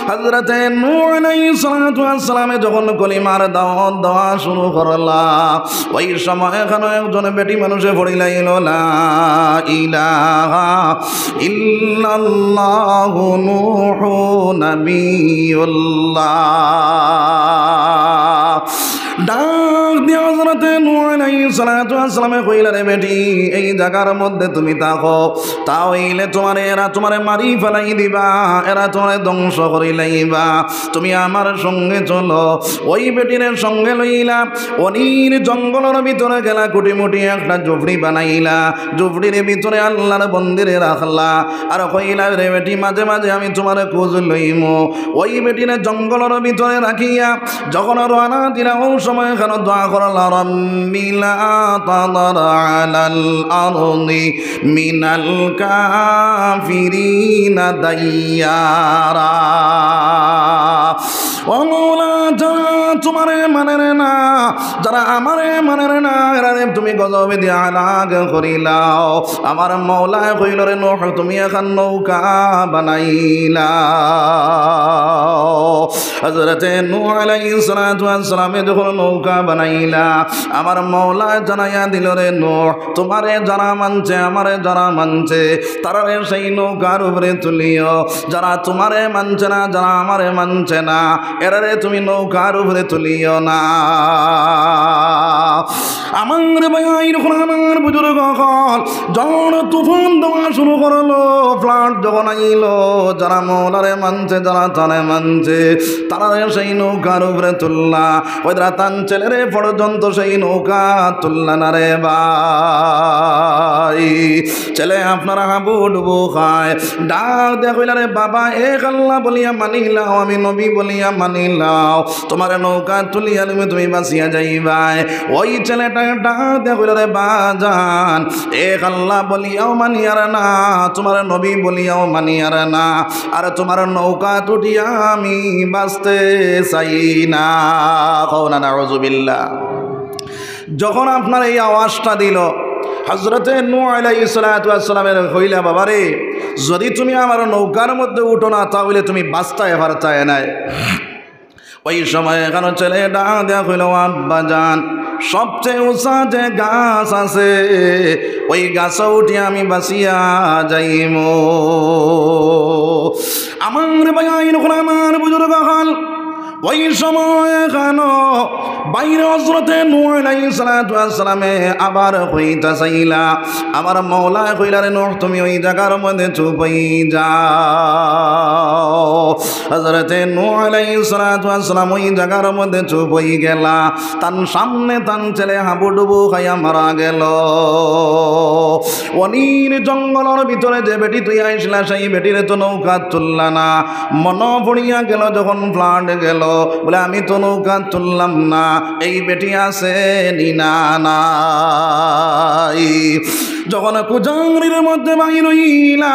হযরতে নূহ আলাইহিস সালাতু ওয়াস সালামে যখন কলিমার দাওয়াত দেওয়া শুরু করলা ওই সময় এখানে একজন বেটি মানুষে পড়িলাইল লা ইলাহা ইল্লাল্লাহু নূহু নাবিয়ুল্লাহ ডাক দিয়ে হযরতে নূহ আলাইহিস সালাতু ওয়াস সালামে কইলা রে বেটি এই জায়গার মধ্যে তুমি থাকো তাহলে এরা তোমারে মারি ফেলাই দিবা এরা তোমারে ধ্বংস করে লাইবা তুমি আমার সঙ্গে চলো ওই বেটির সঙ্গে লইলা অনির জঙ্গলের ভিতরে গেলা কুটিমুটি একটা ঝুপড়ি বানাইলা ঝুপড়ির ভিতরে আল্লাহর মন্দিরে রাখলা আর কইলা রে বেটি মাঝে মাঝে আমি তোমার খোঁজ লইমু ওই বেটির জঙ্গলের ভিতরে রাখিয়া যখন রানা দিলা ওই সময় কেন দোয়া করলা রাব্বিলা তাদার আলাল আরদি মিনাল কাফিরিনা দাইয়ারা ও মওলা যারা তোমারে মানে না যারা আমারে মানে না এরা তুমি গজবে দিয়া হালাক করিলাও আমার মওলা কইল রে নূহ তুমি এখন নৌকা বানাইলা হযরতে নূহ আলাইহিস সালাতু ওয়াস সালামে যখন নৌকা বানাইলা আমার মওলা জানাইয়া দিল রে নূহ তোমারে যারা মানছে আমারে যারা মানছে তারা সেই নৌকার উপরে তুলিও যারা তোমারে মানছে না যারা আমারে মানছে না এরারে তুমি নৌকার উপরে তুলিও না আমার ভাই আমার বুজুর্গ হল যখন তুফান দেওয়া শুরু করলো ফ্লাড যখন আইল যারা মৌলারে মানছে যারা তারে মানছে তারা সেই নৌকার উপরে তুললা ওই রাতান ছেলেরে পর্যন্ত সেই নৌকা তুললা না রে ভাই ছেলে আপনারা হাবু ডুবু খায় ডাক দেয়া কইলা রে বাবা এক আল্লাহ বলিয়া মানিলাও আমি নবী বলিয়া মানিলাও তোমার নৌকা তুলিয়া তুমি বাঁচিয়া যাইবাই ওই ছেলেটা ডাক দেয়া কইলা রে বাজান এক আল্লাহ বলিয়াও মানিয়ার না তোমার নবী বলিয়াও মানিয়ার না আর তোমার নৌকা তুটিয়া আমি বাঁচতে চাই না কও না নাউযুবিল্লাহ যখন আপনার এই আওয়াজটা দিল হযরতে নূহ আলাইহিস সালাতু ওয়াস সালামের কইলা বাবারে যদি তুমি আমার নৌকার মধ্যে উঠো না তাহলে তুমি বাঁচতে পারতা না ওই সময় এখানে ছেলে ডাক দেয়া কইল আব্বা জান সবচেয়ে উঁচা যে গাছ আছে ওই গাছে উঠে আমি বাঁচিয়া যাইমু আমার ভাই আমার বুজুর্গ হল ওই সময় কেন বাইরে হযরতে নূহ আলাইহিস সালাতু ওয়াস সালামে আবার কইতা চাইলা আমার মওলা কইলা রে নূহ তুমি ওই জায়গার মধ্যে চুপ হই যাও হযরতে নূহ আলাইহিস সালাতু ওয়াস সালাম ওই জায়গার মধ্যে চুপ হই গেলা তার সামনে তার ছেলে হাবুডুবু খাইয়া মারা গেল অনির জঙ্গলের ভিতরে যে বেটি তুই আইসলা সেই বেটিরে তো নৌকা তুললা না মন পড়িয়া গেল যখন ফ্লাড গেল বলে আমি তো নৌকা তুললাম না এই বেটি আছে নিনা নাই যখন কুজাংরির মধ্যে বাহির হইলা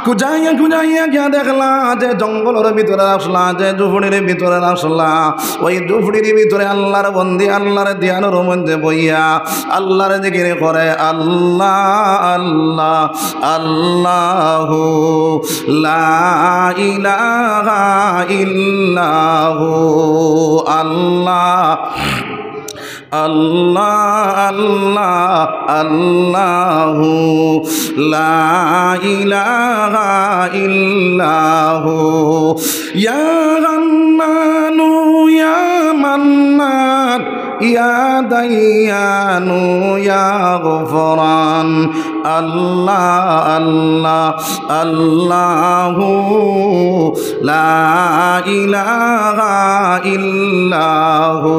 কুজাইয়া গিয়া দেখলা যে জঙ্গলের ভিতরে আসলা যে ঝুপড়ির ভিতরে আসলা ওই ঝুপড়ির ভিতরে আল্লাহর বন্দি আল্লাহর ধ্যানের মধ্যে বইয়া আল্লাহর জিকির করে আল্লাহ আল্লাহ আল্লাহু লা ইলাহা ইল্লাহু আল্লাহ আল্লাহ আল্লাহ আল্লাহু লা ইলাহা ইল্লাহু ইয়া গান্নানু ইয়া মান্নান ইয়া দাইয়ানু ইয়া গফরান আল্লাহ আল্লাহ আল্লাহু লা ইলাহা ইল্লাহু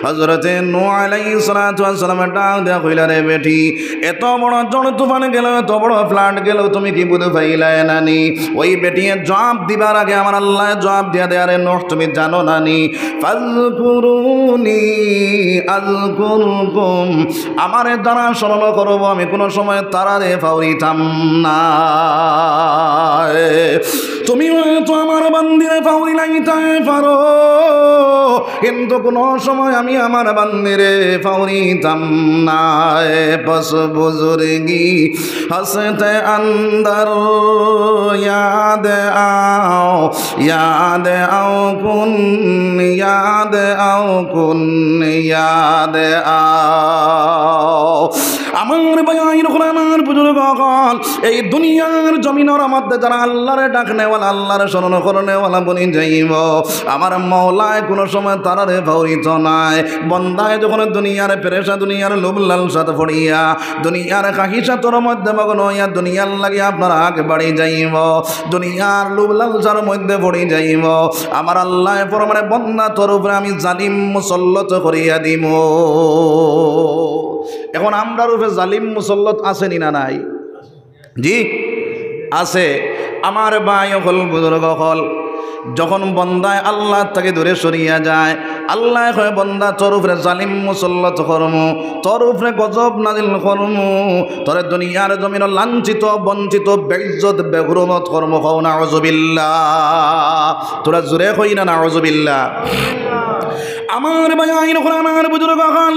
হযরতে নূহ আলাইহিস সালাতু ওয়াস সালামের ডাক দেয়া কইলা রে বেটি এত বড় ঝড় তুফান গেল এত বড় ফ্লাড গেল তুমি কি বুঝে পাইলাই নানি ওই বেটি জবাব দিবার আগে আমার আল্লাহ জবাব দিয়া দেয়া রে নূহ তুমি জানো নানি ফাযকুরুনি আযকুরকুম আমারে দ্বারা স্মরণ করব আমি কোন সময় তারারে ফাউরিতাম না তুমি হয়তো আমার বান্দিরে ফাউরি লাইতে পারো, কিন্তু কোনো সময় আমি আমার বান্দিরে ফাউরিতাম না। বস বুজুর্গি হসতে अंदर याद आओ कुन याद आओ। আমার বায়াইন আমার বুজুর্গ কল এই দুনিয়ার জমিনের মধ্যে যারা আল্লাহরে ডাকনেওয়ালা আল্লাহরে স্মরণ করনেওয়ালা বনি যাইব, আমার মওলায় কোনো সময় তারারে ভরিত নাই। বন্দায় যখন দুনিয়ার পেরেশা দুনিয়ার লোভ লালসাত ফড়িয়া দুনিয়ার কাহিসাতর মধ্যে মগ্ন হইয়া দুনিয়ার লাগে আপনার আগে বাড়ি যাইব, দুনিয়ার লোভ লালসার মধ্যে পড়ি যাইব, আমার আল্লাহ পরমানে বন্দা তোর উপরে আমি জালিম মুসল্লত করিয়া দিব। এখন আমরা রূপে জালিম মুসল্লত আসেনি না নাই? জি আছে। আমার ভাই হল বুজুর্গ হল যখন বন্দায় আল্লাহ থেকে দূরে সরিয়া যায়, আল্লাহ কয় বন্দা তোর উপরে জালিম মুসল্লত করমু, তোর উপরে গজব নাজিল করমু, তোর দুনিয়ার জমিন লাঞ্ছিত বঞ্চিত বেইজ্জত বেহুরমত কর্ম কও না আউযুবিল্লাহ। তোরা জোরে কই না আউযুবিল্লাহ। আমার ভাই আইন আমার বুজুর্গ হল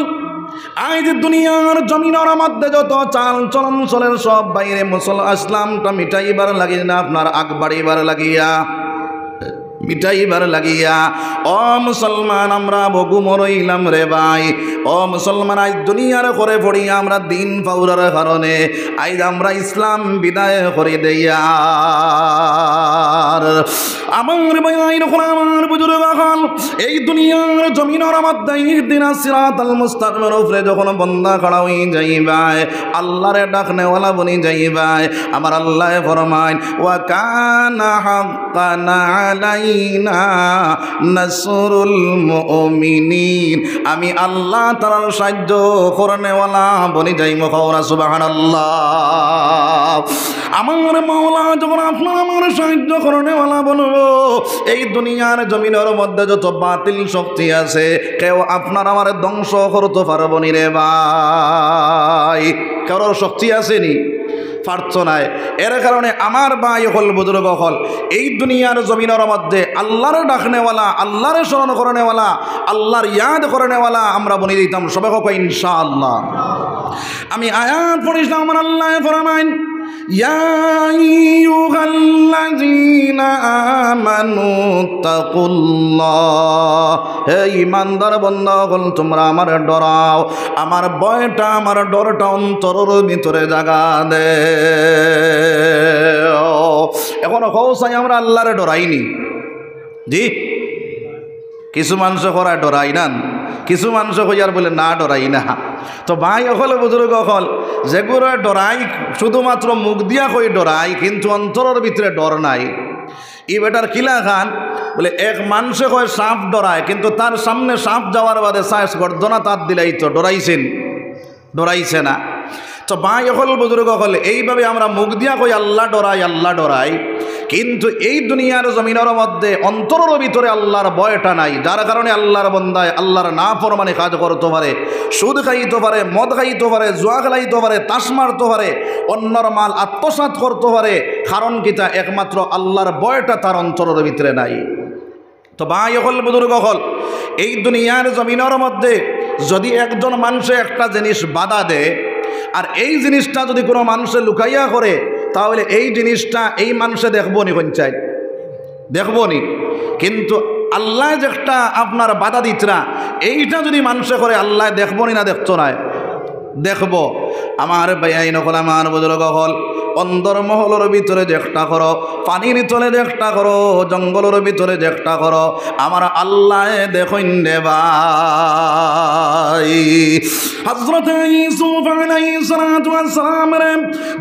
আজ দুনিয়ার জমিনের মধ্যে যত চাল চলন চলের সব বাইরে ইসলামটা মিটাইবার লাগিয়ে না আপনার আগ বাড়িবার লাগিয়া মিটাইবার লাগিয়া। ও মুসলমান আমরা বগু মরইলাম রে ভাই। ও মুসলমান আজ দুনিয়ার করে পড়িয়া আমরা দিন পাউরার কারণে আজ আমরা ইসলাম বিদায় করে দেইয়া। আমার ভাই আমার বুজুর্গ হল এই দুনিয়ার জমিনের মধ্যে ইহদিনা সিরাতাল মুস্তাকিমের উপরে যখন বন্দা খাড়া হয়ে যাইবাই, আল্লাহরে ডাকনেওয়ালা বনি যাইবাই, আমার আল্লাহ ফরমায় ওয়া কানা হাক্কান আলাইনা নাসরুল মুমিনিন, আমি আল্লাহ তাআলার সাহায্য করনেওয়ালা বনি যাইব। কওরা সুবহানাল্লাহ। আমার মাওলা যখন আপনার আমার সাহায্য করনেওয়ালা বলবো, এই দুনিয়ার জমিনের মধ্যে যত বাতিল শক্তি আছে কেউ আপনার আমার ধ্বংস করতে পারবো নি রে ভাই। কারোর শক্তি আসেনি পারত নাই। এর কারণে আমার ভাই হল বুজুর্গ হল এই দুনিয়ার জমিনের মধ্যে আল্লাহর ডাকনেওয়ালা আল্লাহর স্মরণ করনেওয়ালা আল্লাহর ইয়াদ করনেওয়ালা আমরা বনি দিতাম সবাই হোক ইনশাআল্লাহ। আমি আয়াত পড়িলাম, আমার আল্লাহ ফরমাইন ইয়া আইয়ুহাল্লাযীনা আমানু তাকুল্লাহ, হে ঈমানদার বান্দাগণ তোমরা আমার ডরাও, আমার ভয়টা আমার ডরটা অন্তরের ভিতরে জাগা দে। এখন কৌসাই আমরা আল্লাহরে ডরাইনি। জি কিছু মানুষ করায় ডরাই না, কিছু মানুষ কইয়ার বলে না ডরাই না। তো ভাই অকল বুজুর্গ অকল যেগুলো ডরাই শুধুমাত্র মুখ দিয়া কই ডরাই, কিন্তু অন্তরের ভিতরে ডর নাই। ই বেটার কিলা খান বলে এক মানুষে কয় সাপ ডরায়, কিন্তু তার সামনে সাপ যাওয়ার বাদে সাহস গর্দনা তার দিলাই তো ডরাইছেন, ডরাইছে না। তো ভাই অকল বুজুর্গ হলে এইভাবে আমরা মুখ দিয়া কই আল্লাহ ডরাই আল্লাহ ডরাই, কিন্তু এই দুনিয়ার জমিনের মধ্যে অন্তরের ভিতরে আল্লাহর ভয়টা নাই, যার কারণে আল্লাহর বন্দায় আল্লাহর না ফরমানে কাজ করতে পারে, সুদ খাইতে পারে, মদ খাইতে পারে, জুয়া খেলাইতে পারে, তাস মারতে পারে, অন্যর মাল আত্মসাৎ করতে পারে। কারণ কিতা একমাত্র আল্লাহর ভয়টা তার অন্তরের ভিতরে নাই। তো ভাই হল বুজুর্গ হল এই দুনিয়ার জমিনের মধ্যে যদি একজন মানুষে একটা জিনিস বাধা দেয় আর এই জিনিসটা যদি কোনো মানুষে লুকাইয়া করে, তাহলে এই জিনিসটা এই মানুষে দেখবো নি, কোন চাই দেখবো নি। কিন্তু আল্লাহ যে একটা আপনার বাধা দিতরা এইটা যদি মানুষে করে আল্লাহ দেখবো নি না দেখতো না দেখব। আমার ভাই নকল আমার বুজুর্গ হল অন্দর মহলের ভিতরে দেখটা করো, পানির তলে দেখটা করো, জঙ্গলের ভিতরে দেখটা করো, আমার আল্লাহ দেখুন রে ভাই। হযরত ইউসুফ আলাইহিস সালাতু ওয়াস সালাম রে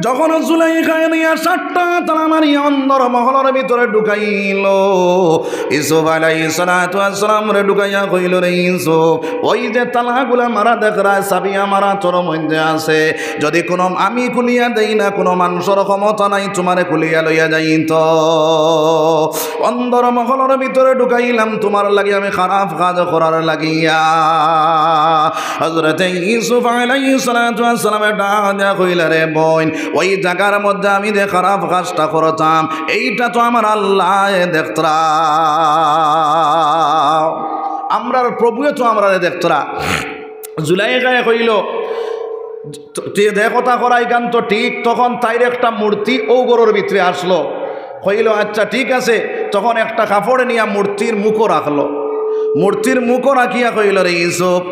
যখন জুলাইখা নিয়া 7টা তালা মারিয়া অন্দর মহলের ভিতরে ঢুকাইল, ইউসুফ আলাইহিস সালাতু ওয়াস সালাম রে ঢুকাইয়া কইল, রে ইউসুফ ওই যে তালাগুলা মারা দেখরা সাবিয়া মারা তোর মধ্যে আছে, যদি কোনো আমি খুলিয়া দেই না কোনো মানুষ মানুষের ক্ষমতা নাই তোমারে খুলিয়া লইয়া যাইত। অন্ধর মহলের ভিতরে ঢুকাইলাম তোমার লাগি আমি খারাপ কাজ করার লাগিয়া। হযরত ইউসুফ আলাইহিস সালাতু ওয়াস সালামের ডাক দেয়া কইলা রে বোন, ওই জায়গার মধ্যে আমি যে খারাপ কাজটা করতাম এইটা তো আমার আল্লাহ দেখতরা, আমরার প্রভুয়ে তো আমরা দেখতরা। জুলাইখায় কইল যে কথা করাই গান তো ঠিক। তখন তাইর একটা মূর্তি ও গরুর ভিতরে আসলো। কইল আচ্ছা ঠিক আছে। তখন একটা কাপড় নিয়ে মূর্তির মুখও রাখলো। মূর্তির মুখও রাখিয়া কইল রে ইউসুফ,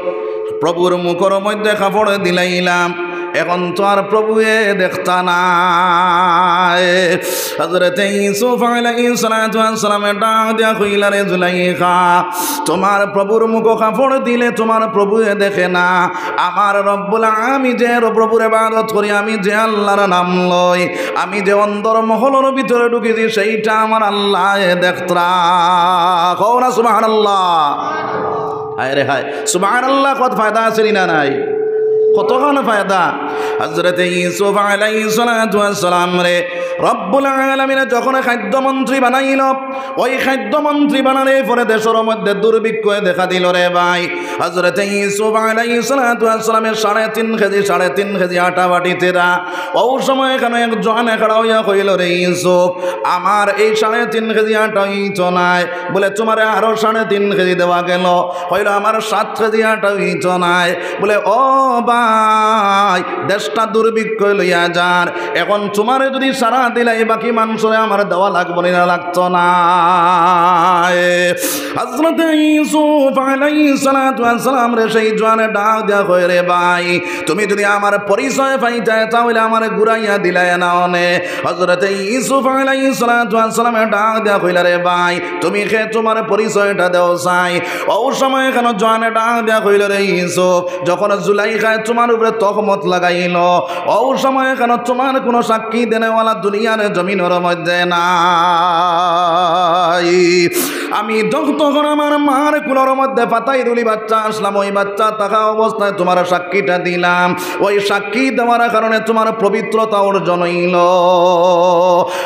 প্রভুর মুখর মধ্যে কাপড় দিলাইলাম, এখন তো আর প্রভুয়ে দেখতা না। হযরত ইউসুফ আলাইহিস সালাতু ওয়াস সালামের ডাক দিয়া কইলা রে জুলাইখা, তোমার প্রভুর মুখ কাপড় দিলে তোমার প্রভুয়ে দেখে না। আমার রব্বুল আমি যে প্রভুর ইবাদত করি, আমি যে আল্লাহর নাম লই, আমি যে অন্তর মহলের ভিতরে ঢুকেছি সেইটা আমার আল্লাহ দেখতরা। কও না সুবহানাল্লাহ। হায় রে হায়, সুবহানাল্লাহ কত ফায়দা আছে না নাই? কতখানি ফায়দা। হযরত ইউসুফ আলাইহিস সালাতু ওয়াস সালাম রে রব্বুল আলামিন যখন খাদ্যমন্ত্রী বানাইল, ওই খাদ্যমন্ত্রী বানানোর পরে দেশের মধ্যে দুর্ভিক্ষ দেখা দিল রে ভাই। হযরত ইউসুফ আলাইহিস সালাতু ওয়াস সালামের 3.5 কেজি আটা বাটিতে রা। ওই সময় এখানে একজন খাড়া হইয়া কইল রে ইউসুফ, আমার এই 3.5 কেজি আটা হইতো নাই, বলে তোমার আরো 3.5 কেজি দেওয়া গেল। কইল আমার 7 কেজি আটা হইতো নাই, বলে ও ভাই দেশটা দুর্ভিক্ষ লইয়া যান, এখন তোমারে যদি সারা দিলাই বাকি মানুষরে আমার দেওয়া লাগবে না, লাগতো না। হযরত ইউসুফ আলাইহিস সালাতু ওয়াস সালাম রে সেই জওয়ানে ডাক দেয়া কই রে ভাই, তুমি যদি আমার পরিচয় পাইতে তাহলে আমার ঘুরাইয়া দিলাই না অনে। হযরত ইউসুফ আলাইহিস সালাতু ওয়াস সালাম ডাক দেয়া কইলা রে ভাই, তুমি কে তোমার পরিচয়টা দাও চাই। ও সময় কেন জওয়ানে ডাক দেয়া কইল রে ইউসুফ, যখন জুলাইখা তোমার উপরে তহমত লাগাইল, ও সময় কেন তোমার কোনো সাক্ষী দেনেওয়ালা দুনিয়ার জমিনের মধ্যে নাই। আমি তখন আমার মার কুলোর মধ্যে পাতাই রুলি বাচ্চা আসলাম, ওই বাচ্চা থাকা অবস্থায় তোমার সাক্ষীটা দিলাম। ওই সাক্ষী দেওয়ার কারণে তোমার পবিত্রতা অর্জন হইল।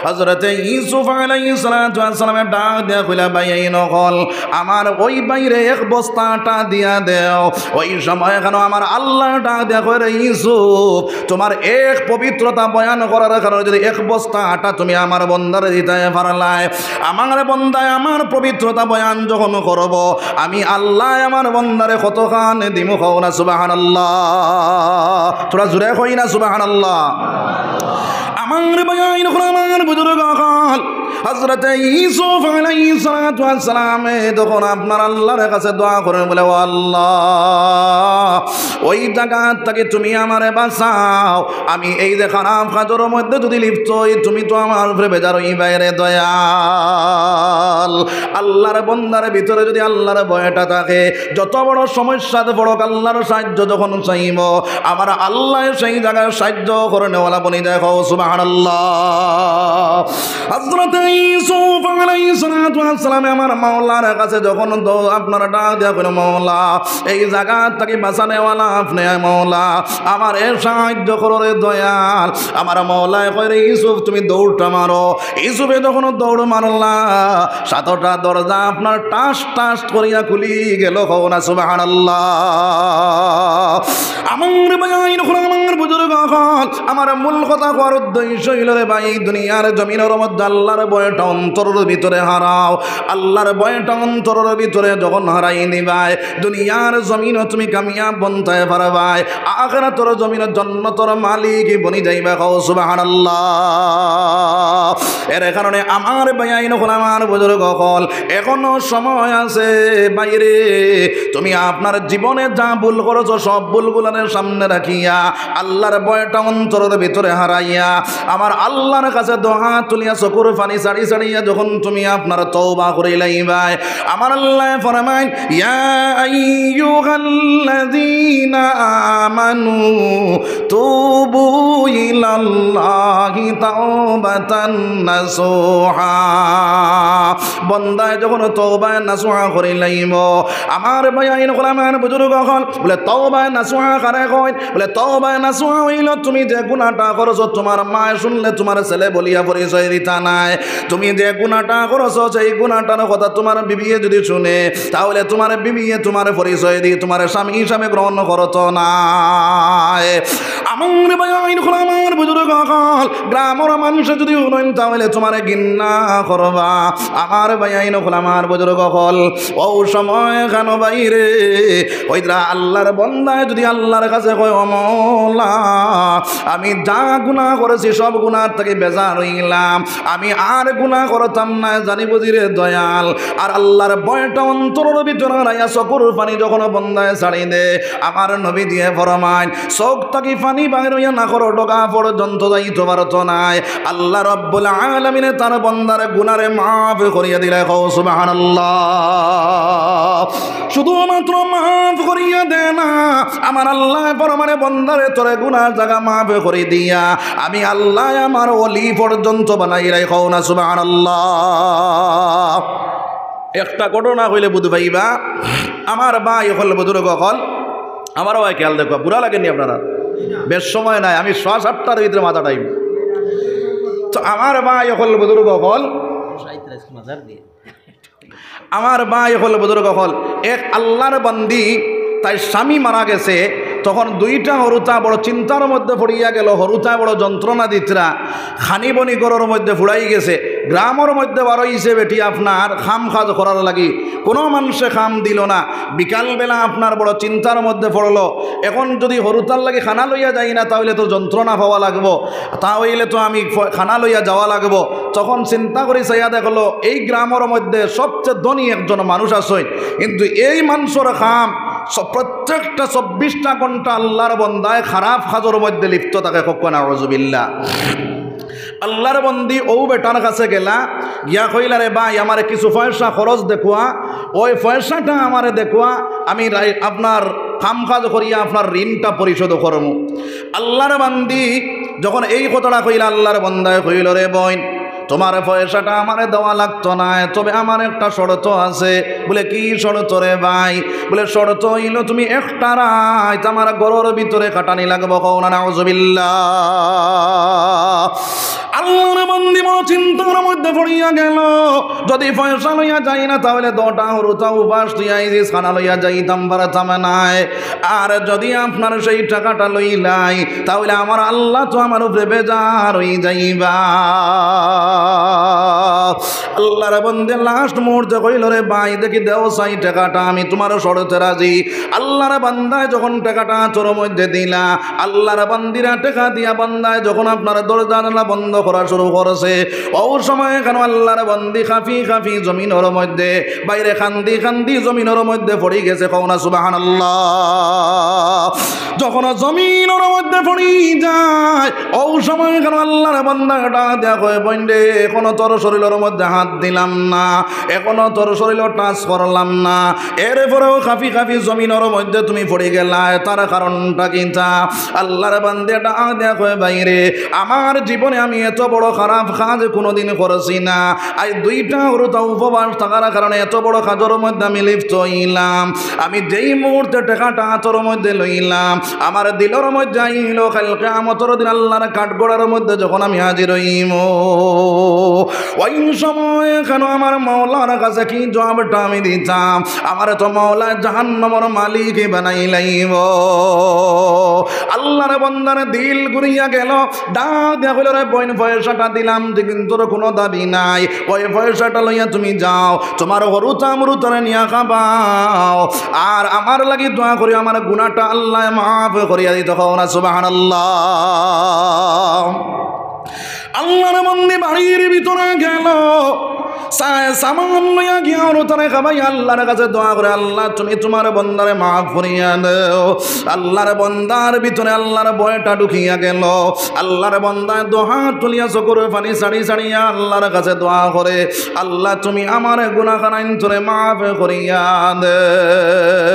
হযরত ইউসুফ আলাইহিস সালাতু ওয়াস সালামের ডাক দেয়া কইলা ভাই এই নকল আমার ওই বাইরে 1 বস্তা আটা দিয়া দেও। ওই সময় কেন আমার আল্লাহ ডাক দেয়া কই রে ইউসুফ, তোমার এক পবিত্রতা বয়ান করার কারণে যদি 1 বস্তা আটা তুমি আমার বন্দারে দিতে পারলাই, আমার বন্দায় আমার পবিত্রতা বয়ান যখন করব আমি আল্লাহ আমার বন্দারে কতখান দিমু। খাও না সুবহানাল্লাহ, তোরা জোরে কই না সুবহানাল্লাহ। আমার বয়ান আমার বুজুর্গ কাল হযরত ইউসুফ আলাইহিস সালাতু ওয়াস সালাম তখন আপনার আল্লাহর কাছে দোয়া করেন, বলে ও আল্লাহ ওই জায়গা থেকে তুমি আমারে বাঁচাও, আমি এই যে খারাপ কাজের মধ্যে যদি লিপ্ত হই তুমি তো আমার উপরে বেজার হই বাইরে দয়াল। আল্লাহর বন্দার ভিতরে যদি আল্লাহর ভয়টা থাকে, যত বড় সমস্যাতে বড় আল্লাহর সাহায্য যখন চাইব আমার আল্লাহ সেই জায়গায় সাহায্য করে নেওয়ালা বনি দেখো সুবহানাল্লাহ। হযরত ইউসুফ আলাইহিস সালাতু ওয়াস সালাম আমার মাওলার কাছে যখন আপনারা ডাক দেয়া কইল, মাওলা এই জায়গা থেকে বাঁচানেওয়ালা আপনি মাওলা, আমার এর সাহায্য করো রে দয়াল। আমার মাওলা কয় রে ইউসুফ তুমি দৌড়টা মারো। ইউসুফে যখন দৌড় মারলা 7টা দরজা আপনার টাস টাস করিয়া খুলি গেল। হও না সুবহানাল্লাহ। আমার ভাই আমার বুজুর্গ আমার মূল কথা করার উদ্দেশ্য হইল রে ভাই, দুনিয়ার জমিনের মধ্যে আল্লাহর ভয়টা অন্তরের ভিতরে হারাও। আল্লাহর ভয়টা অন্তরের ভিতরে যখন হারাই নিবাই দুনিয়ার জমিনও তুমি কামিয়াব বনতে পারবাই, আখিরাতের জমিনের জান্নাতের মালিক বনি যাইবা। খাও সুবহানাল্লাহ। এর কারণে আমার ভাই আমার বুজুর্গ হল এখনো সময় আছে বাইরে, তুমি আপনার জীবনে যা ভুল করেছো সব ভুলগুলোর সামনে রাখিয়া আল্লাহর ভয়টা অন্তরের ভিতরে হারাইয়া আমার আল্লাহর কাছে দোয়া তুলিয়া চকুর পানি সারি সারিয়া যখন তুমি আপনার তওবা করে লাইবাই, আমার আল্লাহ ফরমায় ইয়া আইয়ুহাল্লাযীনা আমানু তুবু ইলাল্লাহি তাওবাতান নাসুহা। বন্দায় যখন তওবায় নাসুহা করি লাইব আমার ভাইয়াইন গোলামের বুজুর্গ হল বলে তওবায় নাসুহা কারে কয় বলে তওবায় নাসুহা হইল তুমি যে গুনাহটা করছো তোমার মা শুনলে তোমার ছেলে বলিয়া পরিচয় দিতা নাই তুমি যে গুনাহটা করছো সেই গুনাহটার কথা তোমার বিবিয়ে যদি শুনে তাহলে তোমার বিবিয়ে তোমার পরিচয় দিয়ে তোমার স্বামী হিসাবে গ্রহণ করতো না আমার ভাইয়াইন গোলামের বুজুর্গ হল গ্রামের মানুষ যদি উন্নয়ন তাহলে তোমার ঘৃণা করবা আমার ভাইয়াইন গোলামের বুজুর্গ হল ও সময় কেন বাইরে ওইরা আল্লাহর বন্দায় যদি আল্লাহর কাছে কয় ও মওলা আমি যা গুনাহ করেছি সব গুনাহ থেকে বেজার হইলাম আমি আর গুনাহ করতাম না জানি বুঝিরে দয়াল আর আল্লাহর ভয়টা অন্তরের ভিতরে রাইয়া চকুর পানি যখন বন্দায় ছাড়ি দে আমার নবী দিয়ে ফরমায় চোখ থাকি পানি বাইর হইয়া না করো ডগা পর্যন্ত যাইতে পারতো নাই আল্লাহ রব্বুল আলামিনে তার বন্দার গুনারে মাফ করিয়া দিলে কও সুবহানাল্লাহ শুধুমাত্র মাফ করিয়া দে না আমার আল্লাহ পরমানে বন্দারে তোরে গুনার জায়গা মাফ করে দিয়া আমি আল্লাহ আমার ওলি পর্যন্ত বানাই রাখো না সুবহানাল্লাহ একটা ঘটনা হইলে বুঝ পাইবা আমার ভাই হল বুজুর্গ হল আমার ভাই খেয়াল দেখো বুড়া লাগেনি আপনারা বেশ সময় নাই আমি 7:30টার ভিতরে মাথা টাইম তো আমার ভাই হল বুজুর্গ হল আমার ভাই হল বুজুর্গ হল এক আল্লাহর বান্দি তাই স্বামী মারা গেছে তখন দুইটা হরুতা বড় চিন্তার মধ্যে পড়িয়া গেল হরুতা বড় যন্ত্রণা দিতরা খানি বনি গরর মধ্যে ফুড়াই গেছে গ্রামের মধ্যে বারো হিসেবে বেটি আপনার খাম খাজ করার লাগি কোনো মানুষে খাম দিল না বিকালবেলা আপনার বড় চিন্তার মধ্যে পড়লো এখন যদি হরুতার লাগে খানা লইয়া যাই না তাহলে তো যন্ত্রণা পাওয়া লাগবো তা হইলে তো আমি খানা লইয়া যাওয়া লাগবো তখন চিন্তা করে চাইয়া দেখলো এই গ্রামের মধ্যে সবচেয়ে ধনী একজন মানুষ আছে কিন্তু এই মানুষের খাম প্রত্যেকটা 24টা ঘন্টা আল্লাহর বন্দায় খারাপ কাজের মধ্যে লিপ্ত থাকে কখন আউযুবিল্লাহ আল্লাহর বন্দি ও বেটার কাছে গেলা গিয়া কইলা রে ভাই আমারে কিছু পয়সা খরচ দেখুয়া ওই পয়সাটা আমারে দেখুয়া আমি আপনার কাম কাজ করিয়া আপনার ঋণটা পরিশোধ করবো আল্লাহর বান্দি যখন এই কথাটা কইলা আল্লাহর বন্দায় কইল রে বোন তোমার পয়সাটা আমারে দেওয়া লাগতো না তবে আমার একটা শর্ত আছে বলে কি শর্ত রে ভাই বলে শর্ত হইল তুমি একটা রাত আমার ঘরের ভিতরে কাটানি লাগবো কও না নাউযুবিল্লাহ আল্লাহর বান্দি বড় চিন্তার মধ্যে পড়িয়া গেল যদি পয়সা লইয়া যাই না তাহলে 2টা হরুতা উপাস তুই আইজি খানা লইয়া যাইতাম পারতাম নাই আর যদি আপনার সেই টাকাটা লইলাই তাহলে আমার আল্লাহ তো আমার উপরে বেজার হই যাইবা আল্লাহর বান্দে লাস্ট মুহূর্তে কইল রে ভাই দেখি দেও সাই টাকাটা আমি তোমার শরতে রাজি আল্লাহর বান্দায় যখন টাকাটা তোর মধ্যে দিলা আল্লাহর বান্দিরা টাকা দিয়া বান্দায় যখন আপনার দরজা জানালা বন্ধ করা শুরু করেছে ও সময় কেন আল্লাহর বান্দি খাফি খাফি জমিনের মধ্যে বাইরে খান্দি খান্দি জমিনের মধ্যে পড়ে গেছে কও না সুবহানাল্লাহ যখন জমিনের মধ্যে পড়ি যায় ও সময় কেন আল্লাহর বান্দাটা দেখো বন্ধে এখনো তোর শরীরের মধ্যে হাত দিলাম না এখনো তোর শরীর টাচ করলাম না এরপরেও খাফি খাফি জমিনের মধ্যে তুমি পড়ে গেলা তার কারণটা কিনা আল্লাহর বান্দাটা দেখো বাইরে আমার জীবনে আমি এত বড় খারাপ কাজ কোনোদিন করেছি না আজ 2টা হরুতা উপবাস থাকার কারণে এত বড় কাজের মধ্যে আমি লিপ্ত হইলাম আমি যেই মুহূর্তে টাকাটা তোর মধ্যে লইলাম আমার দিলের মধ্যে আইল কাল কিয়ামতের দিন আল্লাহর কাঠগড়ার মধ্যে যখন আমি হাজির হইম ওই সময় কেন আমার মাওলার কাছে কি জবাবটা আমি দিতাম আমার তো মাওলা জাহান্নামের মালিক বানাই লাইব আল্লাহর বান্দার দিল ঘুরিয়া গেল ডাক দিয়া কইল রে বোন পয়সাটা দিলাম কিন্তু তোর কোনো দাবি নাই ওই পয়সাটা লইয়া তুমি যাও তোমার হরুতা মরুতারে নিয়া খাবাও আর আমার লাগি দোয়া করি আমার গুনাহটা আল্লাহ মাফ করিয়া দিতে কও না সুবহানাল্লাহ আল্লাহর বান্দি বাড়ির ভিতরে গেল সামান লইয়া গিয়া হরুতারে খাবাই আল্লাহর কাছে দোয়া করে আল্লাহ তুমি তোমার বন্দারে মাফ করিয়া দাও আল্লাহর বন্দার ভিতরে আল্লাহর ভয়টা ঢুকিয়া গেল আল্লাহর বন্দায় দোহা তুলিয়া চকুর পানি ছাড়ি ছাড়িয়া আল্লাহর কাছে দোয়া করে আল্লাহ তুমি আমার গুনাহখানাইন তোরে মাফ করিয়া দাও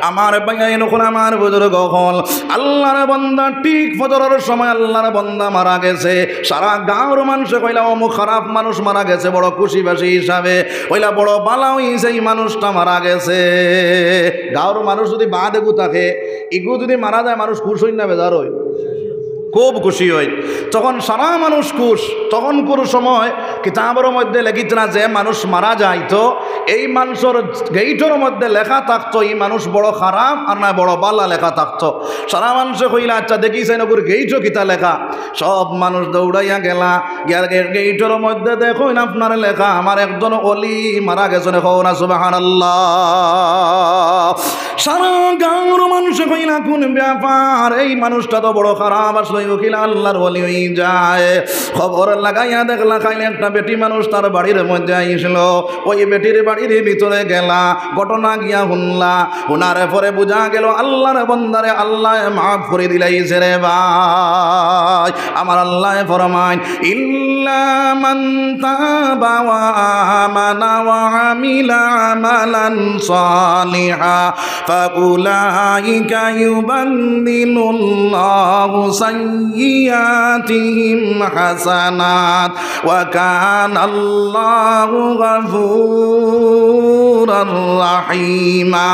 আমার ভাই নখন আমার বুজুর্গ হল আল্লাহর বন্দা ঠিক ফজরের সময় আল্লাহর বন্দা মারা গেছে সারা গাঁওর মানুষে কইলা অমুক খারাপ মানুষ মারা মারা গেছে বড় খুশিবাসী হিসাবে, ওইলা বড় বালা হইছে এই মানুষটা মারা গেছে। গাঁওর মানুষ যদি বা দেখু থাকে, ইগু যদি মারা যায় মানুষ খুশ হই না বেজার হই, খুব খুশি হই। তখন সারা মানুষ খুশ। তখন কোনো সময় কিতাবের মধ্যে লেখিত না যে মানুষ মারা যায় তো এই মানুষের গেইটের মধ্যে লেখা থাকতো এই মানুষ বড় খারাপ আর না বড় বালা লেখা থাকতো। সারা মানুষে কইলা আচ্ছা দেখিছেন ওগুর গেইটও কিতা লেখা, সব মানুষ দৌড়াইয়া গেলা, গেইটের মধ্যে দেখুন আপনার লেখা আমার একজন অলি মারা গেছেন, কও না সুবহানাল্লাহ। সারা গাঁওর মানুষ কইলা কোন ব্যাপার, এই মানুষটা তো বড় খারাপ, আসলে ওকিল আল্লাহর ওলি হয়ে যায়। খবর লাগাইয়া দেখলা খাইলে একটা বেটি মানুষ তার বাড়ির মধ্যে আইছিল, ওই বেটির বাড়ির ভিতরে গেলা, ঘটনা গিয়া শুনলা, শোনার পরে বুঝা গেল আল্লাহর বন্দারে আল্লাহ মাফ করে দিলাইছে রে ভাই। আমার আল্লাহ ফরমায় ইল্লা মান তাবা ওয়া আমানা ওয়া আমিলা আমালান সালিহা ফাউলাইকা ইউবাদদিলুল্লাহু সাইয়্যাতিহিম হাসানাত ওয়া কানাল্লাহু গফুরার রাহিমা।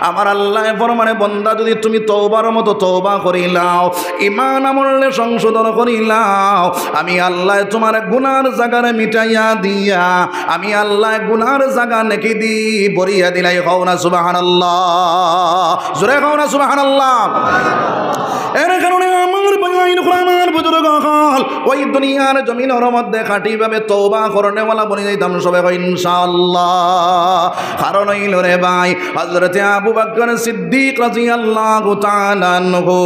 আমার আল্লাহ ফরমানে বন্দা যদি তুমি তওবার মতো তওবা করিলাও, ঈমান আমলে সংশোধন করিলাও, আমি আল্লাহ তোমার গুনার জায়গারে মিটাইয়া দিয়া আমি আল্লাহ গুনার জায়গা নেকি দি বরিয়া দিলাই। কও না সুবহানাল্লাহ, জোরে কও না সুবহানাল্লাহ। এর কারণে আমার বাইন আমার বুজুর্গ হল ওই দুনিয়ার জমিনের মধ্যে খাঁটিভাবে তওবা করনেওয়ালা বনে যাইতাম সবাই কই ইনশাআল্লাহ। কারণ হইল রে ভাই হযরতে আবু বকর সিদ্দিক রাদিয়াল্লাহু তাআলা আনহু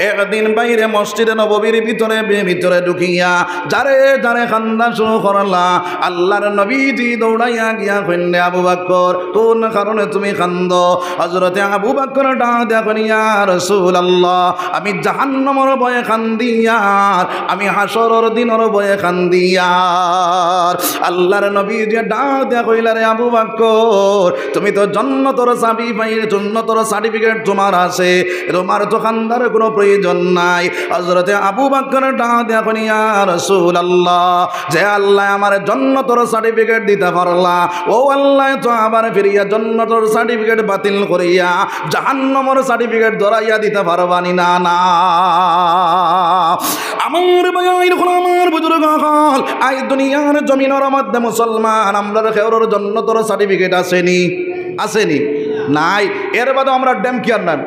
একদিন বাইরে মসজিদে নববীর ভিতরে ঢুকিয়া যারে যারে কান্দা শুরু করলা, আল্লাহর নবীজি দৌড়াইয়া গিয়া কইলে আবু বকর কোন কারণে তুমি কান্দো? হযরতে আবু বকর ডাক দিয়া কইয়া ইয়া রাসূলুল্লাহ আমি জাহান্নামের ভয়ে কান্দি আর আমি হাসরের দিনের ভয়ে কান্দি আর। আল্লাহর নবী যে ডাক দিয়া কইলা রে আবু বকর তুমি তো জান্নাতের চাবি পাই, জান্নাতের সার্টিফিকেট তোমার আছে, তোমার তো কান্দার কোনো প্রয়োজন নাই। হযরতে আবু বকর ডাক দিয়া কইলা ইয়া রাসূলুল্লাহ যে আল্লাহ আমার জান্নাতের সার্টিফিকেট দিতে পারলা, ও আল্লাহ তো আবার ফিরিয়া জান্নাতের সার্টিফিকেট বাতিল করিয়া জাহান্নামের সার্টিফিকেট ধরাইয়া দিতে পারবানি না? না আমার ভাইয়ের আমার বুজুর্গ হল আই দুনিয়ার জমিনের মধ্যে মুসলমান আমরা খেওরের জান্নাতের সার্টিফিকেট আসেনি? আসেনি? নাই। এর বাদে আমরা ড্যাম কি আর নাম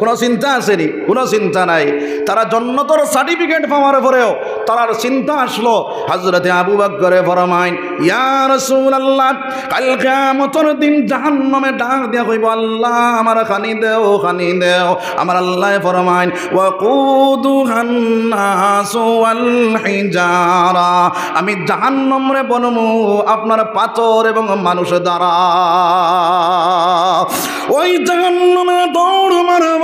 কোনো চিন্তা আসেনি? কোনো চিন্তা নাই। তারা জান্নাতের সার্টিফিকেট পাওয়ার পরেও তার চিন্তা আসলো। হযরতে আবু বকরে ফরমাইন ইয়া রাসূলুল্লাহ কাল কিয়ামতের দিন জাহান্নামে ডাক দিয়া কইব আল্লাহ আমার খানি দেও, খানি দেও। আমার আল্লাহ ফরমাইন ওয়াকুদুহান নাসু ওয়াল হিজারা আমি জাহান্নামরে বনমু আপনার পাথর এবং মানুষ দ্বারা। ওই জাহান্নামে দৌড় মারব,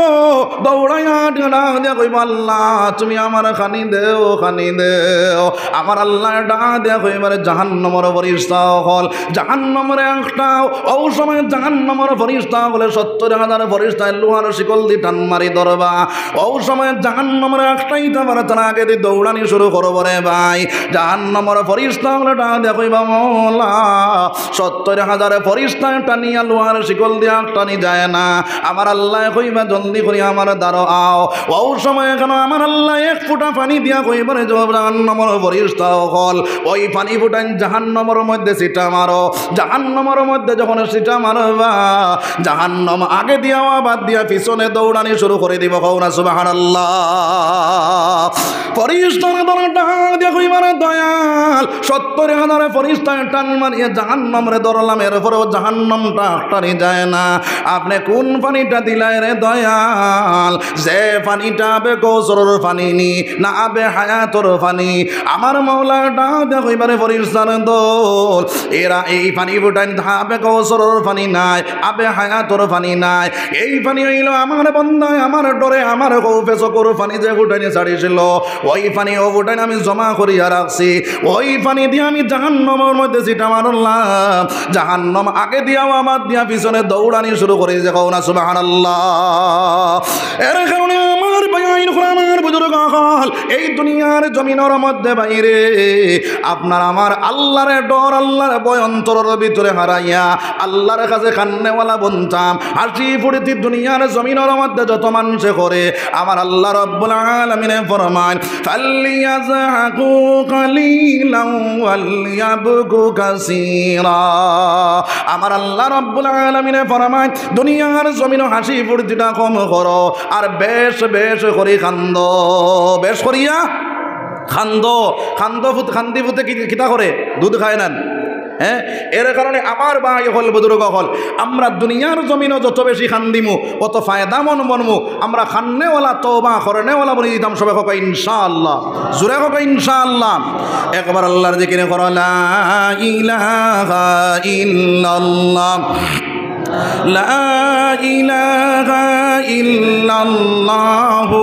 দৌড়াইয়া ডাক দিয়া কইব আল্লাহ তুমি আমার খানি দেও, খানি দেও। আমার আল্লাহ ডাক দিয়া কইবারে জাহান্নামের ফেরেশতা হল জাহান্নামের একটাও ও সময় জাহান্নামের ফেরেশতা হলে ৭০,০০০ ফেরেশতা লোহার শিকল দিয়ে টান মারি ধরবা। ও সময় জাহান্নামের একটাই তারপর তার আগে দিয়ে দৌড়ানি শুরু করবো রে ভাই। জাহান্নামের ফেরেশতা হলে ডাক দিয়া কইবা মওলা ৭০,০০০ ফেরেশতা টানিয়া লোহার শিকল দিয়া টানি যায় না। আমার আল্লাহ কইবা জলদি করে আমার দ্বারা আও। ও সময় কেন আমার আল্লাহ এক ফোঁটা পানি দিয়া কইবারে জাহান্নামের ফেরেশতা হল ওই পানি ফুটান জাহান্নামের মধ্যে সিটা মারো। জাহান্নামের মধ্যে যখন সিটা মারবা জাহান্নাম আগে দিয়া বাদ দিয়া পিছনে দৌড়ানি শুরু করে দিব। কও না সুবহানাল্লাহ। ফেরেশতারা দ্বারা ডাক দিয়া কইবারে দয়াল ৭০,০০০ ফেরেশতা টান মারিয়া জাহান্নামরে ধরলাম, এরপরেও জাহান্নামটা টানি যায় না। আপনি কোন পানিটা দিলাই রে দয়াল? যে পানিটা আবে কৌসরের পানি নি না আবে হায়াতর পানি? আমার মাওলা ডাক দিয়া কইবারে ফেরেশতার দল এরা এই পানি ফুটাই আবে কৌসরের পানি নাই, আবে হায়াতর পানি নাই। এই পানি হইল আমার বন্দায় আমার ডরে আমার কৌফে চকুর পানি যে ফুটাইনি ছাড়িছিল ওই পানি ও ফুটাইন আমি জমা করিয়া রাখছি। ওই পানি দিয়ে আমি জাহান্নামের মধ্যে সিটা মারলাম। জাহান্নাম আগে দিয়া আমার দিয়া পিছনে দৌড়ানি শুরু করে যে কও না সুবহানাল্লাহ। এর কারণে আমার আমার ভাইয়াইন আমার বুজুর্গ হল এই দুনিয়ার জমিনের মধ্যে বাইরে আপনার আমার আল্লাহর ডর আল্লাহর ভয় অন্তরের ভিতরে হারাইয়া আল্লাহর কাছে কান্নেওয়ালা বনতাম হাসি ফুর্তি দুনিয়ার জমিনের মধ্যে যত মানুষে করে আমার আল্লাহ রাব্বুল আলামিন ফরমান ফালিয়াযহাকু কালিলান ওয়ালইয়াবকু কাসীরা আমার আল্লাহ রাব্বুল আলামিন ফরমান দুনিয়ার জমিনে হাসি ফুর্তিটা কম করো আর বেশ বেশ করে কান্দো বেশ করিয়া খান্দো খান্দি ফুতে কিতা করে দুধ খায় না হ্যাঁ এর কারণে আমার ভাই হল বুজুর্গ হল আমরা দুনিয়ার জমিনও যত বেশি খান্দিমু অত ফায়দা মনমু আমরা খান্নেওয়ালা তওবা করনেওয়ালা বলে দিতাম সবাই হোক ইনশাআল্লাহ জোরে হোক ইনশাআল্লাহ একবার আল্লাহর জিকির করো লা ইলাহা ইল্লাল্লাহ লা ইলাহা ইল্লাল্লাহু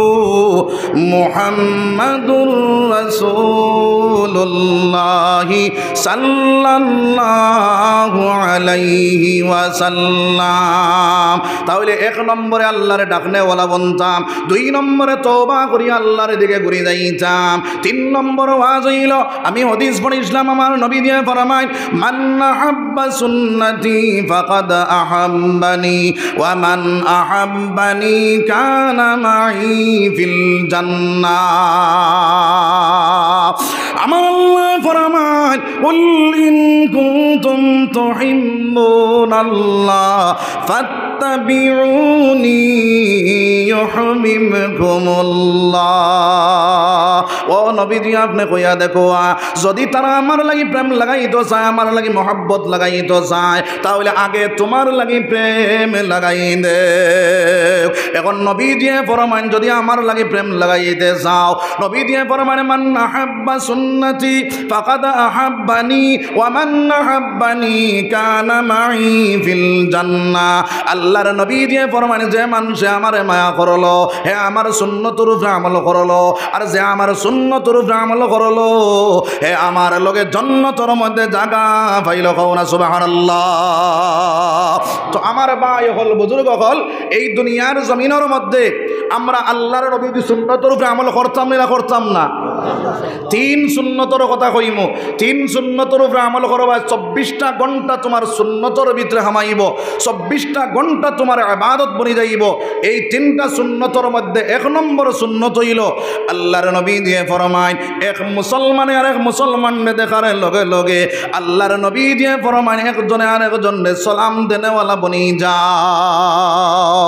মুহাম্মাদুর রাসূলুল্লাহ সাল্লাল্লাহু আলাইহি ওয়াসাল্লাম তাহলে এক নম্বরে আল্লাহর ডাকনেওয়ালা বনতাম দুই নম্বরে তওবা করি আল্লাহর দিকে ঘুরে যাইতাম তিন নম্বর ওয়াজ হইল আমি হাদিস পড়িছিলাম আমার নবী দিয়ে ফরমায় মান আহাব্বা সুন্নতি ফাকাদ আহাব্বানি ওয়া মান আহাব্বানি কানা মাই ফিল জান্নাহ আমার আল্লাহ ফরমায় কুল ইন কুনতুম তুহিব্বুনাল্লাহ ফাত্তাবিউনি ইউহিব্বুকুমুল্লাহ ও নবীজি আপনি কইয়া দেখো যদি তারা আমার লাগি প্রেম লাগাইতো চায় আমার লাগি মহব্বত লাগাইতো চায় তাহলে আগে তোমার লাগি প্রেম লাগাই দে এখন নবী দিয়ে ফরমান যদি আমার লাগি প্রেম লাগাইতে চাও নবী দিয়ে ফরমান মান আহাব্বা সুন্নতি ফাকাদ আহাব্বানি ওয়া মান আহাব্বানি কানা মাই ফিল জান্নাহ আল্লাহর নবী দিয়ে ফরমান যে মানুষে আমারে মায়া করলো হে আমার সুন্নতের উপরে আমল করলো আর যে আমার সুন্নতের উপরে আমল করলো হে আমার লগে জান্নাতের মধ্যে জায়গা পাইল কও না সুবহানাল্লাহ তো আমার ভাই হল বুজুর্গ হল এই দুনিয়ার জমিনের মধ্যে আমরা আল্লাহর নবীর সুন্নতের উপরে আমল করতাম না তিন সুন্নতর কথা কইমু তিন সুন্নতর উপরে আমল করবা 24টা ঘন্টা তোমার সুন্নতর ভিতরে হামাইব 24টা ঘন্টা তোমার ইবাদত বনি যাইব এই তিনটা সুন্নতর মধ্যে এক নম্বর সুন্নত হইল আল্লাহর নবী দিয়ে ফরমায় এক মুসলমানে আর এক মুসলমানকে দেখার লগে লগে আল্লাহর নবী দিয়ে ফরমায় একজনে আর একজনের সালাম দেনেওয়ালা বনি যাও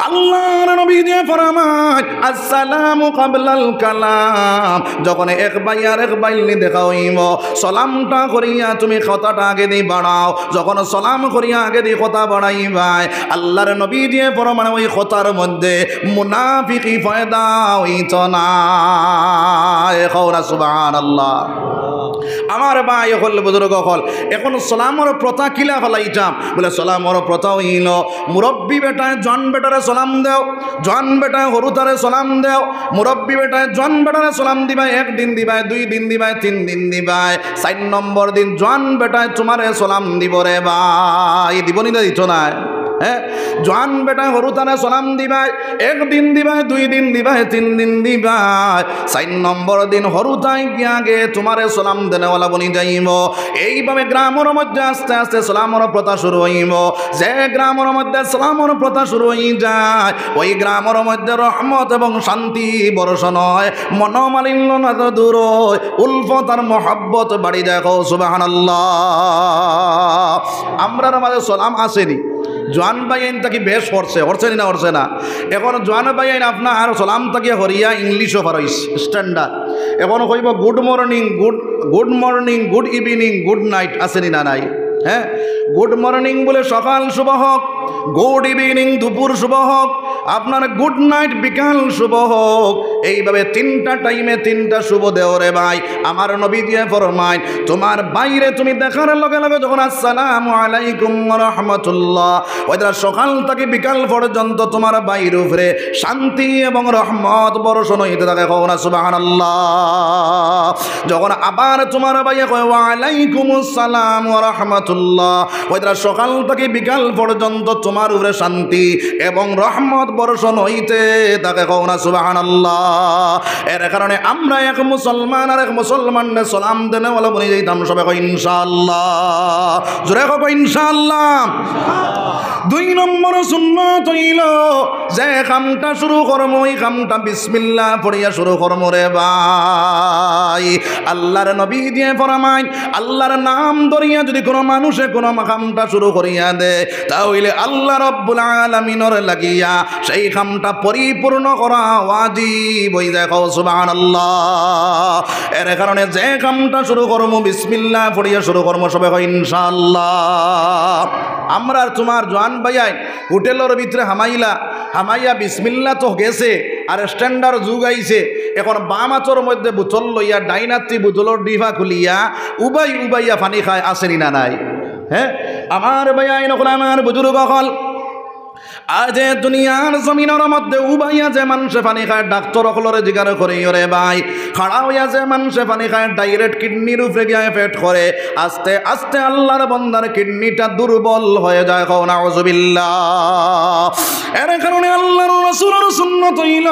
আল্লাহর নবী দিয়ে ফরমায় আসসালামু কাবলাল কালাম যখন এক ভাই আর এক ভাইলি দেখা হইব সালামটা করিয়া তুমি কথাটা আগে দিয়ে বাড়াও যখন সালাম করিয়া আগে দিয়ে কথা বাড়াইবাই আল্লাহর নবী দিয়ে ফরমান ওই কথার মধ্যে মুনাফিকি ফায়দা হইত না সুবহানাল্লাহ আমার ভাই হল বুজুর্গ হল এখন সালামর প্রথা কিলা ফেলাইতাম বলে সালামর প্রথা হইল মুরব্বী বেটায় জন বেটারে সালাম দেও জন বেটায় হরুতারে সালাম দেও মুরব্বী বেটায় জন বেটারে সালাম দিবাই একদিন দিবাই 2 দিন দিবাই 3 দিন দিবাই 4 নম্বর দিন জন বেটায় তোমারে সালাম দিব রে ভাই দিবনি না দিত না হ্যাঁ জোয়ান বেটা হরুতানে সালাম দিবাই একদিন দিবাই 2 দিন দিবাই 3 দিন দিবাই 4 নম্বর দিন হরুতাই গিয়া গে তোমারে সালাম দেনেওয়ালা বনি যাইব এইভাবে গ্রামের মধ্যে আস্তে আস্তে সালামর প্রথা শুরু হইব যে গ্রামের মধ্যে সালামর প্রথা শুরু হয়ে যায় ওই গ্রামের মধ্যে রহমত এবং শান্তি বর্ষণ হয় মনোমালিন্য না তো দূর হয় উলফত আর মহব্বত বাড়ি দেখো সুবহানাল্লাহ আমরার মাঝে সালাম আসেনি জোয়ান বাইন তাকে বেশ হরছে না হরছে না এখন জোয়ান বাইন আপনার সালাম তাকে হরিয়া ইংলিশও পারইস স্ট্যান্ডার্ড এখন কইব good morning good evening good night আসেনি না নাই হ্যাঁ গুড মর্নিং বলে সকাল শুভ হোক গুড ইভিনিং দুপুর শুভ হোক আপনার গুড নাইট বিকাল শুভ হোক এইভাবে 3টা টাইমে 3টা শুভ দেও রে ভাই আমার নবী দিয়ে ফরমায় তোমার বাইরে তুমি দেখার লগে লগে যখন আসসালামু আলাইকুম ওয়া রাহমাতুল্লাহ ওইটা সকাল থেকে বিকাল পর্যন্ত তোমার বাইরে উপরে শান্তি এবং রহমত বর্ষণ হইতে থাকে কও না সুবহানাল্লাহ যখন আবার তোমার বাইরে কয় ওয়া আলাইকুমুস সালাম ওয়া রাহমাতুল্লাহ ওইটা সকাল থেকে বিকাল পর্যন্ত তোমার উপরে শান্তি এবং রহমত বর্ষণ হইতে তাকে কও না সুবহানাল্লাহ। এর কারণে আমরা এক মুসলমান আর এক মুসলমানের সালাম দেনে বলে বলে যাইতাম সবাই কই ইনশাআল্লাহ, জোরে কও ইনশাআল্লাহ। 2 নম্বর সুন্নাত হইল যে কামটা শুরু করমু ওই কামটা বিসমিল্লাহ পড়িয়া শুরু করমু রে ভাই। আল্লাহর নবী দিয়ে ফরমায় আল্লাহর নাম ধরিয়া যদি কোনো মানুষে কোনো কামটা শুরু করিয়া দে তাহলে আল্লাহ রাব্বুল আলামিনের লাগিয়া সেই কামটা পরিপূর্ণ করা ওয়াজিব হই যায়, কও সুবহানাল্লাহ। এর কারণে যে কামটা শুরু করমু বিসমিল্লাহ পড়িয়া শুরু করমু সবাই কই ইনশাআল্লাহ। আমরা আর তোমার জোয়ান ভাইয়াই হোটেলের ভিতরে হামাইয়া বিসমিল্লাহ তো গেছে আর স্ট্যান্ডার্ড যুগ আইছে। এখন বাম আচর মধ্যে বোতল লইয়া ডাইনাত্রি বোতলের ডিভা খুলিয়া উবাইয়া পানি খায়, আসেনি না নাই? হ্যাঁ আমার ভাইয়াই নকল আমার বুজুর্গ হল আজ দুনিয়ার জমিনের মধ্যে উবাইয়া যে মানুষে পানি খায় ডাক্তার সকলরে জিজ্ঞার করে ওরে ভাই খাড়া হইয়া যে মানুষে পানি খায় ডাইরেক্ট কিডনির উপরে গিয়ে এফেক্ট করে, আস্তে আস্তে আল্লাহর বান্দার কিডনিটা দুর্বল হয়ে যায়, কও নাউযুবিল্লাহ। এর কারণে আল্লাহর রাসূলের সুন্নাত হইল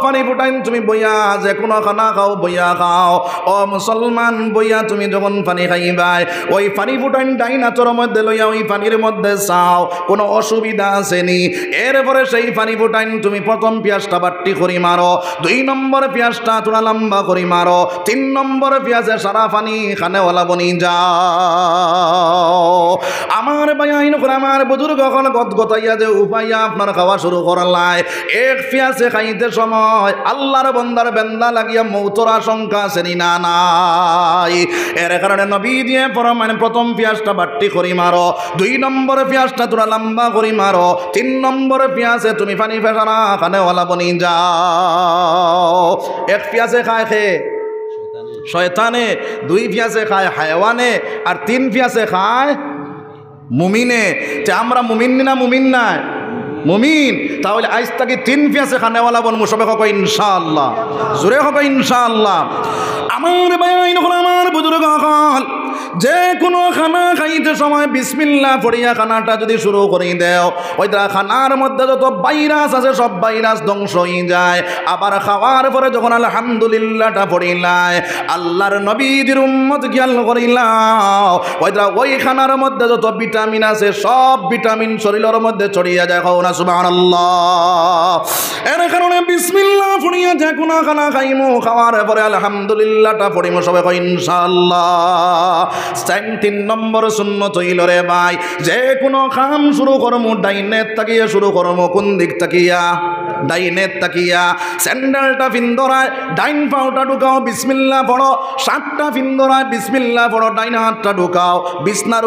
পানি ফুটাইন তুমি বইয়া যে কোনো খানা খাও বইয়া খাও। ও মুসলমান বইয়া তুমি যখন পানি খাইবাই ওই পানি ফুটাইন ডাইনাচর মধ্যে লইয়া ওই পানির মধ্যে চাও, কোনো অসুবিধা আসেনি। এরপরে সেই পানি ফুটাইন তুমি প্রথম পেঁয়াজটা বাট্টি করি মারো, 2 নম্বর পেঁয়াজটা তোরা লম্বা করি মারো, 3 নম্বর পেঁয়াজে সারা পানি খানেওয়ালা বনি যাও। আমার ভাইয়াইন করে আমার বুজুর্গ এখন গতগতাইয়া যে উপাইয়া আপনার খাওয়া শুরু করলাই এক পেঁয়াজে খাইতে সময় আল্লাহর বন্দার বেন্দা লাগিয়া মৌতর আশঙ্কা শ্রেণী না নাই। এর কারণে নবী দিয়ে ফরমান প্রথম পেঁয়াজটা বাট্টি করি মারো, 2 নম্বর পেঁয়াজটা তোরা লম্বা করি মারো, 3 নম্বর পেঁয়াজে তুমি পানি ফেসানা খানেওয়ালা বনি যাও। এক পেঁয়াজে খায় শয়তানে, 2 পেঁয়াজে খায় হায়ওয়ানে, আর 3 পেঁয়াজে খায় মুমিনে। আমরা মুমিন না মুমিন নাই? মুমিন। তাহলে আজ তাকে 3 পেঁয়াজে খানেওয়ালা বনমু সবে হোক ইনশাআল্লাহ, জোরে হোক ইনশাআল্লাহ। আমার ভাই আমার বুজুর্গ হল যে কোনো খানা খাইতে সময় বিসমিল্লাহ পড়িয়া খানাটা যদি শুরু করে দেও ওইটা খানার মধ্যে যত ভাইরাস আছে সব ভাইরাস ধ্বংস হয়ে যায়। আবার খাওয়ার পরে যখন আলহামদুলিল্লাহটা পড়িলাই আল্লাহর নবীর উম্মত খেয়াল করিলাও ওইটা ওই খানার মধ্যে যত ভিটামিন আছে সব ভিটামিন শরীরের মধ্যে ছড়িয়ে যায়, কও না সুবহানাল্লাহ। এর কারণে বিসমিল্লাহ পড়িয়া যে কোনো খানা খাইমু খাওয়ার পরে আলহামদুলিল্লাহটা পড়িমু সবাই কই ইনশাআল্লাহ। 3 নম্বর সুন্নত হইল রে ভাই যে কোনো কাম শুরু করমু ডাইনে তাকিয়া শুরু করমু। কোন দিক তাকিয়া? ডাইনে তাকিয়া। স্যান্ডেলটা ফিন্দরায় ডাইন পাউটা ঢুকাও বিসমিল্লাহ পড়ো, 7টা ফিন্দরায় বিসমিল্লাহ পড়ো, ডাইন হাতটা ঢুকাও, বিছনার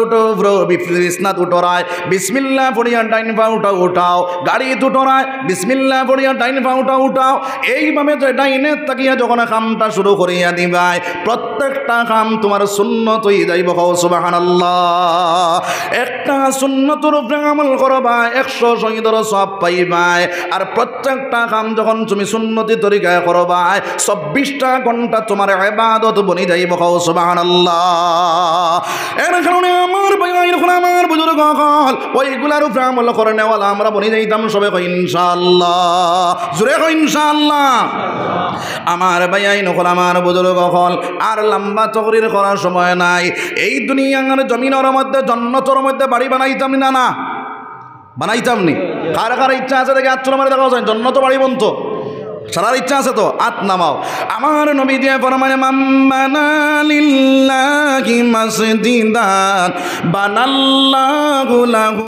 বিছনাত উঠরায় বিসমিল্লাহ পড়িয়া ডাইন পাউটা উঠাও, গাড়ি উঠরায় বিসমিল্লাহ পড়িয়া ডাইন পাউটা উঠাও। এইভাবে যে ডাইনে তাকিয়া যখন কামটা শুরু করিয়া দিবাই প্রত্যেকটা কাম তোমার সুন্নত হয়ে যাইব, কও সুবহানাল্লাহ। একটা সুন্নতের উপরে আমল করবা 100 শহীদের সওয়াব পাইবাই। আর প্রত্যেকটা কাম যখন তুমি সুন্নতি তরিকায় করবাই 24টা ঘন্টা তোমার ইবাদত বনি যাইব, কও সুবহানাল্লাহ। এর কারণে আমার ভাই এখন আমার বুজুর্গ হল ওইগুলার উপরে আমল করে নেওয়ালা আমরা বনি যাইতাম সবে কই ইনশাআল্লাহ, জোরে কই ইনশাআল্লাহ। আমার ভাই নকল আমার বুজুর্গ হল আর লম্বা চকরির করার সময় নাই। এই দুনিয়ার জমিনের মধ্যে জন্নতর মধ্যে বাড়ি বানাইতাম না বানাইতাম নি? কার কার ইচ্ছা আছে দেখে আচ্ছল মারে দেখা যায় জন্নত বাড়ি বনতো সারার ইচ্ছা আছে তো হাত নামাও। আমার নবী দিয়ে ফরমানে মাম্মানা লিল্লাহি মাসজিদান বানাল্লাহু লাহু